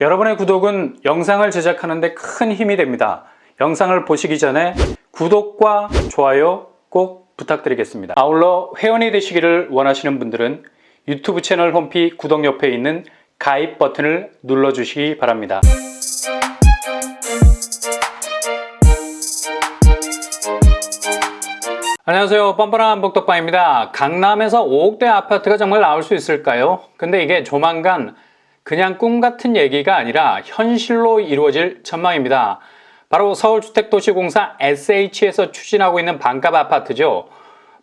여러분의 구독은 영상을 제작하는 데 큰 힘이 됩니다. 영상을 보시기 전에 구독과 좋아요 꼭 부탁드리겠습니다. 아울러 회원이 되시기를 원하시는 분들은 유튜브 채널 홈피 구독 옆에 있는 가입 버튼을 눌러주시기 바랍니다. 안녕하세요, 뻔뻔한 복덕방입니다. 강남에서 5억대 아파트가 정말 나올 수 있을까요? 근데 이게 조만간 그냥 꿈 같은 얘기가 아니라 현실로 이루어질 전망입니다. 바로 서울주택도시공사 SH에서 추진하고 있는 반값 아파트죠.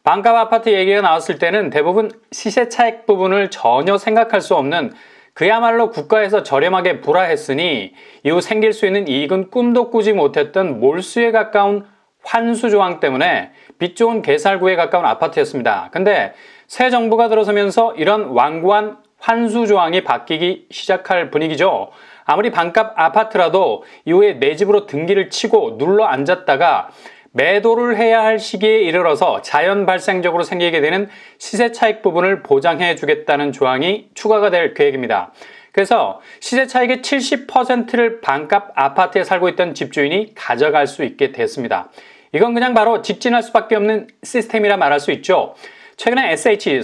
반값 아파트 얘기가 나왔을 때는 대부분 시세 차익 부분을 전혀 생각할 수 없는, 그야말로 국가에서 저렴하게 불화했으니 이후 생길 수 있는 이익은 꿈도 꾸지 못했던 몰수에 가까운 환수 조항 때문에 빚 좋은 개살구에 가까운 아파트였습니다. 근데 새 정부가 들어서면서 이런 완고한 환수 조항이 바뀌기 시작할 분위기죠. 아무리 반값 아파트라도 이후에 내 집으로 등기를 치고 눌러 앉았다가 매도를 해야 할 시기에 이르러서 자연 발생적으로 생기게 되는 시세 차익 부분을 보장해 주겠다는 조항이 추가가 될 계획입니다. 그래서 시세 차익의 70%를 반값 아파트에 살고 있던 집주인이 가져갈 수 있게 됐습니다. 이건 그냥 바로 직진할 수밖에 없는 시스템이라 말할 수 있죠. 최근에 SH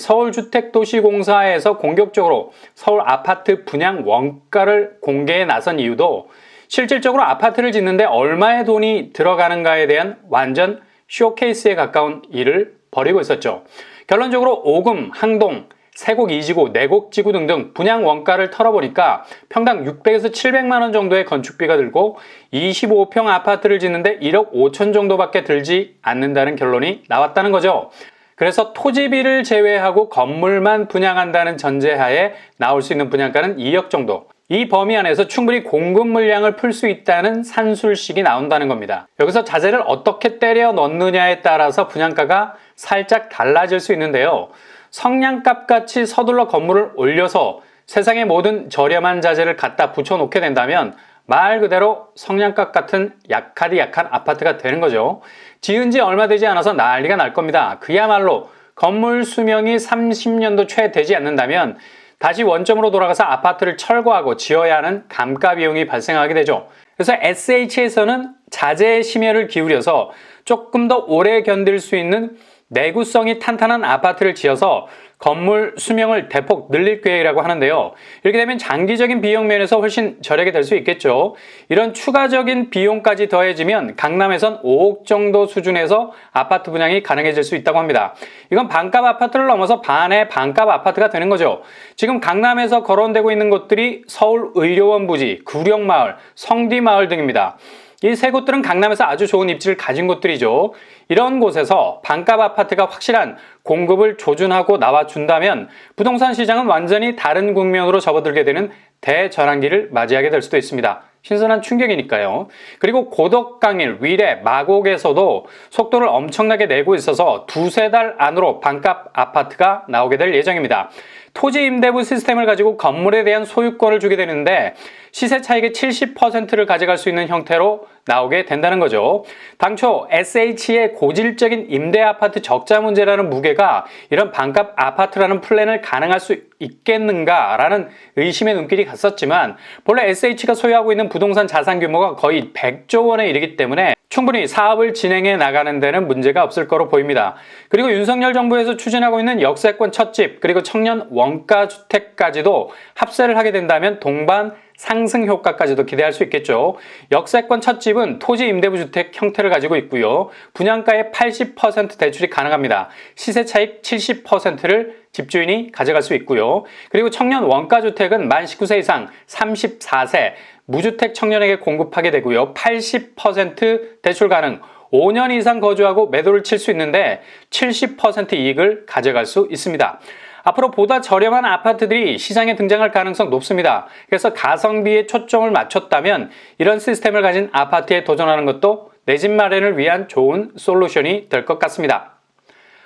서울주택도시공사에서 공격적으로 서울 아파트 분양 원가를 공개에 나선 이유도 실질적으로 아파트를 짓는데 얼마의 돈이 들어가는가에 대한 완전 쇼케이스에 가까운 일을 벌이고 있었죠. 결론적으로 오금, 항동, 세곡 2지구, 내곡 지구 등등 분양 원가를 털어보니까 평당 600에서 700만 원 정도의 건축비가 들고 25평 아파트를 짓는데 1억 5천 정도밖에 들지 않는다는 결론이 나왔다는 거죠. 그래서 토지비를 제외하고 건물만 분양한다는 전제하에 나올 수 있는 분양가는 2억 정도. 이 범위 안에서 충분히 공급 물량을 풀 수 있다는 산술식이 나온다는 겁니다. 여기서 자재를 어떻게 때려 넣느냐에 따라서 분양가가 살짝 달라질 수 있는데요. 성냥갑 같이 서둘러 건물을 올려서 세상의 모든 저렴한 자재를 갖다 붙여놓게 된다면 말 그대로 성냥갑 같은 약하디 약한 아파트가 되는 거죠. 지은 지 얼마 되지 않아서 난리가 날 겁니다. 그야말로 건물 수명이 30년도 채 되지 않는다면 다시 원점으로 돌아가서 아파트를 철거하고 지어야 하는 감가 비용이 발생하게 되죠. 그래서 SH에서는 자재의 심혈을 기울여서 조금 더 오래 견딜 수 있는 내구성이 탄탄한 아파트를 지어서 건물 수명을 대폭 늘릴 계획이라고 하는데요. 이렇게 되면 장기적인 비용 면에서 훨씬 저렴하게 될 수 있겠죠. 이런 추가적인 비용까지 더해지면 강남에선 5억 정도 수준에서 아파트 분양이 가능해질 수 있다고 합니다. 이건 반값 아파트를 넘어서 반의 반값 아파트가 되는 거죠. 지금 강남에서 거론되고 있는 곳들이 서울의료원 부지, 구령마을, 성디마을 등입니다. 이 세 곳들은 강남에서 아주 좋은 입지를 가진 곳들이죠. 이런 곳에서 반값 아파트가 확실한 공급을 조준하고 나와준다면 부동산 시장은 완전히 다른 국면으로 접어들게 되는 대전환기를 맞이하게 될 수도 있습니다. 신선한 충격이니까요. 그리고 고덕강일, 위례, 마곡에서도 속도를 엄청나게 내고 있어서 두세 달 안으로 반값 아파트가 나오게 될 예정입니다. 토지 임대부 시스템을 가지고 건물에 대한 소유권을 주게 되는데 시세 차익의 70%를 가져갈 수 있는 형태로 나오게 된다는 거죠. 당초 SH의 고질적인 임대 아파트 적자 문제라는 무게가 이런 반값 아파트라는 플랜을 가능할 수 있겠는가라는 의심의 눈길이 갔었지만 본래 SH가 소유하고 있는 부동산 자산 규모가 거의 100조 원에 이르기 때문에 충분히 사업을 진행해 나가는 데는 문제가 없을 거로 보입니다. 그리고 윤석열 정부에서 추진하고 있는 역세권 첫집 그리고 청년 원가주택까지도 합세를 하게 된다면 동반 상승 효과까지도 기대할 수 있겠죠. 역세권 첫집은 토지 임대부 주택 형태를 가지고 있고요. 분양가의 80% 대출이 가능합니다. 시세 차익 70%를 집주인이 가져갈 수 있고요. 그리고 청년 원가주택은 만 19세 이상 34세 무주택 청년에게 공급하게 되고요. 80% 대출 가능, 5년 이상 거주하고 매도를 칠 수 있는데 70% 이익을 가져갈 수 있습니다. 앞으로 보다 저렴한 아파트들이 시장에 등장할 가능성 높습니다. 그래서 가성비에 초점을 맞췄다면 이런 시스템을 가진 아파트에 도전하는 것도 내 집 마련을 위한 좋은 솔루션이 될 것 같습니다.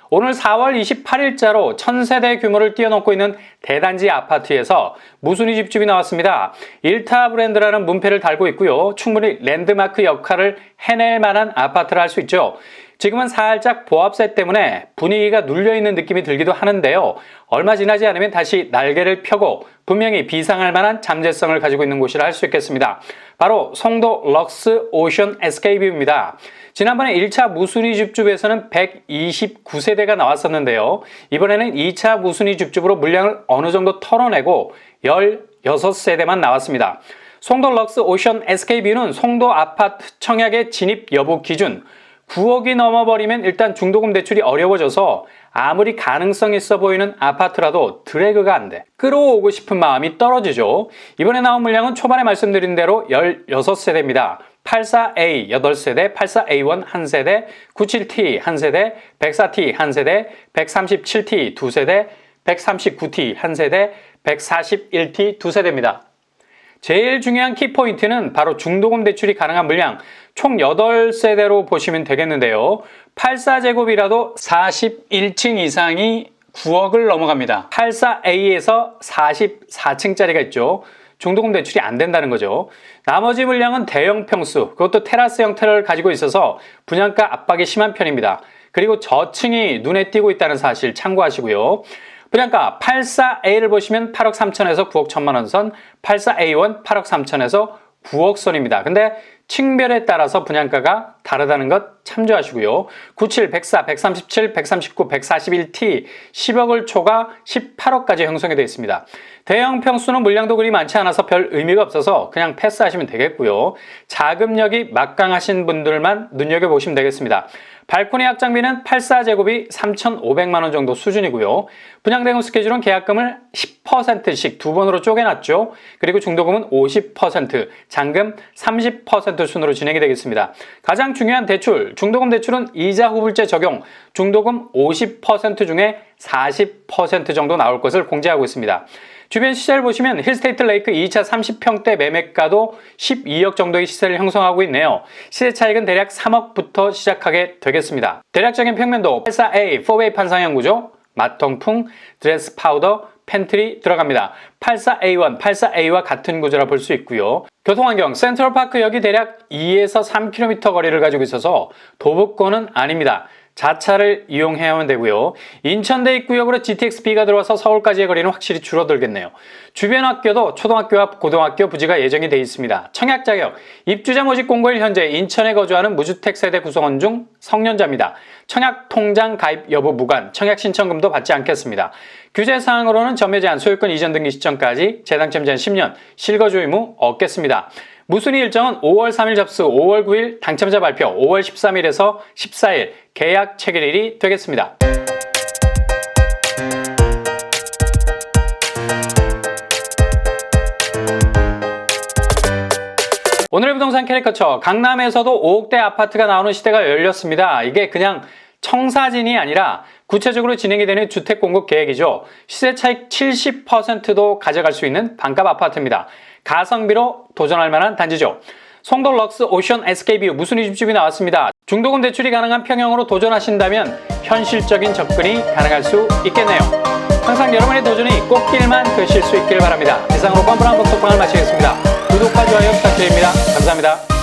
오늘 4월 28일자로 1000세대 규모를 뛰어넘고 있는 대단지 아파트에서 무순위 집집이 나왔습니다. 일타 브랜드라는 문패를 달고 있고요. 충분히 랜드마크 역할을 해낼 만한 아파트를 할 수 있죠. 지금은 살짝 보합세 때문에 분위기가 눌려있는 느낌이 들기도 하는데요. 얼마 지나지 않으면 다시 날개를 펴고 분명히 비상할 만한 잠재성을 가지고 있는 곳이라 할 수 있겠습니다. 바로 송도 럭스 오션 SK뷰입니다. 지난번에 1차 무순위 줍줍에서는 129세대가 나왔었는데요. 이번에는 2차 무순위 줍줍으로 물량을 어느 정도 털어내고 16세대만 나왔습니다. 송도 럭스 오션 SK뷰는 송도 아파트 청약의 진입 여부 기준 9억이 넘어버리면 일단 중도금 대출이 어려워져서 아무리 가능성 있어 보이는 아파트라도 드래그가 안 돼. 끌어오고 싶은 마음이 떨어지죠. 이번에 나온 물량은 초반에 말씀드린 대로 16세대입니다. 84A 8세대, 84A1 1세대, 97T 1세대, 104T 1세대, 137T 2세대, 139T 1세대, 141T 2세대입니다. 제일 중요한 키포인트는 바로 중도금 대출이 가능한 물량 총 8세대로 보시면 되겠는데요. 84제곱이라도 41층 이상이 9억을 넘어갑니다. 84A에서 44층짜리가 있죠. 중도금 대출이 안 된다는 거죠. 나머지 물량은 대형 평수, 그것도 테라스 형태를 가지고 있어서 분양가 압박이 심한 편입니다. 그리고 저층이 눈에 띄고 있다는 사실 참고하시고요. 분양가 84A를 보시면 8억 3천에서 9억 1천만 원 선, 84A1 8억 3천에서 9억 선입니다. 근데 층별에 따라서 분양가가 다르다는 것 참조하시고요. 97, 104, 137, 139, 141T 10억을 초과 18억까지 형성이 되어 있습니다. 대형 평수는 물량도 그리 많지 않아서 별 의미가 없어서 그냥 패스하시면 되겠고요. 자금력이 막강하신 분들만 눈여겨보시면 되겠습니다. 발코니 확장비는 84제곱이 3,500만 원 정도 수준이고요. 분양대금 스케줄은 계약금을 10%씩 두 번으로 쪼개놨죠. 그리고 중도금은 50%, 잔금 30% 순으로 진행이 되겠습니다. 가장 중요한 대출, 중도금 대출은 이자 후불제 적용, 중도금 50% 중에 40% 정도 나올 것을 공제하고 있습니다. 주변 시세를 보시면 힐스테이트 레이크 2차 30평대 매매가도 12억 정도의 시세를 형성하고 있네요. 시세 차익은 대략 3억부터 시작하게 되겠습니다. 대략적인 평면도 84A, 4웨이 판상형 구조, 마통풍, 드레스 파우더, 팬트리 들어갑니다. 84A1, 84A와 같은 구조라 볼 수 있고요. 교통환경, 센트럴파크역이 대략 2에서 3km 거리를 가지고 있어서 도보권은 아닙니다. 자차를 이용해야만 되고요. 인천대 입구역으로 GTX-B가 들어와서 서울까지의 거리는 확실히 줄어들겠네요. 주변 학교도 초등학교와 고등학교 부지가 예정이 되어 있습니다. 청약 자격, 입주자 모집 공고일 현재 인천에 거주하는 무주택 세대 구성원 중 성년자입니다. 청약 통장 가입 여부 무관, 청약 신청금도 받지 않겠습니다. 규제사항으로는 전매 제한, 소유권 이전 등기 시점까지 재당첨 제한 10년, 실거주 의무 없겠습니다. 무순위 일정은 5월 3일 접수, 5월 9일 당첨자 발표, 5월 13일에서 14일 계약 체결일이 되겠습니다. 오늘의 부동산 캐리커처, 강남에서도 5억대 아파트가 나오는 시대가 열렸습니다. 이게 그냥 청사진이 아니라 구체적으로 진행이 되는 주택 공급 계획이죠. 시세 차익 70%도 가져갈 수 있는 반값 아파트입니다. 가성비로 도전할 만한 단지죠. 송도 럭스 오션 SK뷰 무순위 줍줍이 나왔습니다. 중도금 대출이 가능한 평형으로 도전하신다면 현실적인 접근이 가능할 수 있겠네요. 항상 여러분의 도전이 꽃길만 되실 수 있길 바랍니다. 이상으로 뻔뻔한 복덕방을 마치겠습니다. 구독과 좋아요 부탁드립니다. 감사합니다.